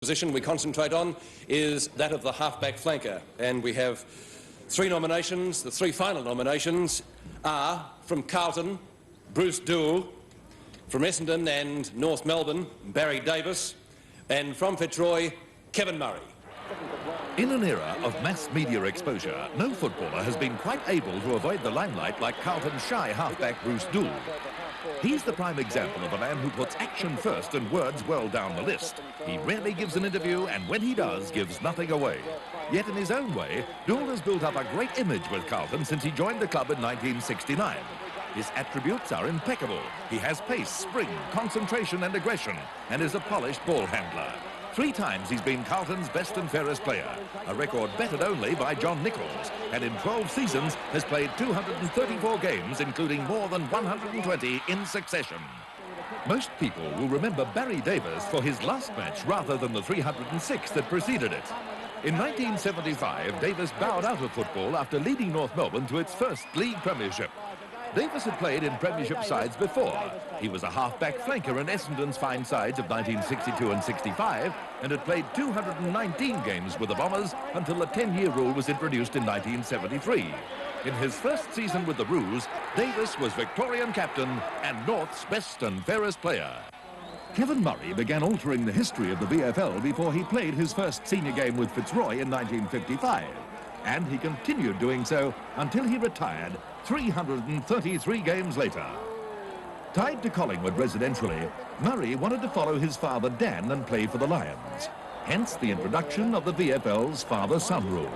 position we concentrate on is that of the half-back flanker, and we have 3 nominations. The 3 final nominations are from Carlton, Bruce Doull, from Essendon and North Melbourne, Barry Davis, and from Fitzroy, Kevin Murray. In an era of mass media exposure, no footballer has been quite able to avoid the limelight like Carlton's shy halfback Bruce Doull. He's the prime example of a man who puts action first and words well down the list. He rarely gives an interview, and when he does, gives nothing away. Yet in his own way, Doull has built up a great image with Carlton since he joined the club in 1969. His attributes are impeccable. He has pace, spring, concentration and aggression, and is a polished ball handler. 3 times he's been Carlton's best and fairest player, a record bettered only by John Nichols, and in 12 seasons has played 234 games, including more than 120 in succession. Most people will remember Barry Davis for his last match rather than the 306 that preceded it. In 1975, Davis bowed out of football after leading North Melbourne to its first league premiership. Davis had played in premiership sides before. He was a half-back flanker in Essendon's fine sides of 1962 and 65 and had played 219 games with the Bombers until the 10-year rule was introduced in 1973. In his first season with the Roos, Davis was Victorian captain and North's best and fairest player. Kevin Murray began altering the history of the VFL before he played his first senior game with Fitzroy in 1955. And he continued doing so until he retired 333 games later. Tied to Collingwood residentially, Murray wanted to follow his father Dan and play for the Lions. Hence the introduction of the VFL's father-son rule.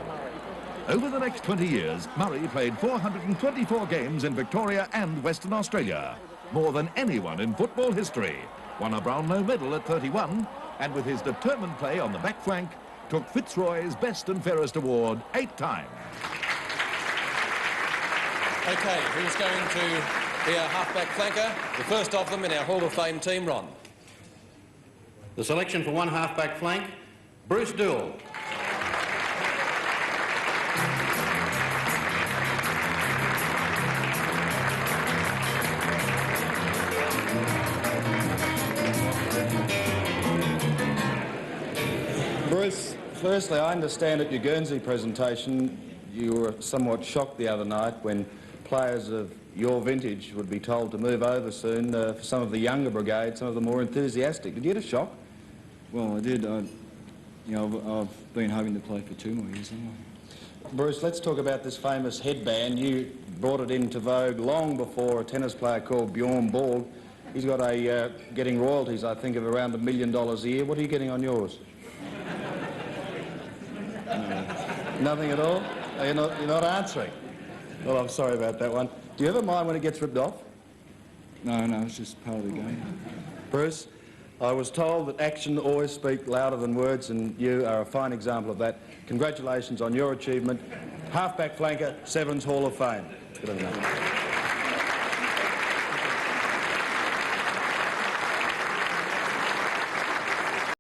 Over the next 20 years, Murray played 424 games in Victoria and Western Australia, more than anyone in football history, won a Brownlow medal at 31, and with his determined play on the back flank, took Fitzroy's Best and Fairest award 8 times. OK, who's going to be our half-back flanker? The first of them in our Hall of Fame team, Ron. The selection for one half-back flank, Bruce Doull. Bruce, firstly, I understand at your Guernsey presentation you were somewhat shocked the other night when players of your vintage would be told to move over soon for some of the younger brigade, some of the more enthusiastic. Did you get a shock? Well, I did. I've been hoping to play for 2 more years anyway. Bruce, let's talk about this famous headband. You brought it into vogue long before a tennis player called Bjorn Borg. He's got getting royalties, I think, of around $1 million a year. What are you getting on yours? Nothing at all? Oh, you're not answering? Well, I'm sorry about that one. Do you ever mind when it gets ripped off? No, it's just part of the game. Bruce, I was told that action always speaks louder than words, and you are a fine example of that. Congratulations on your achievement. Half-back flanker, Sevens Hall of Fame. Good on you.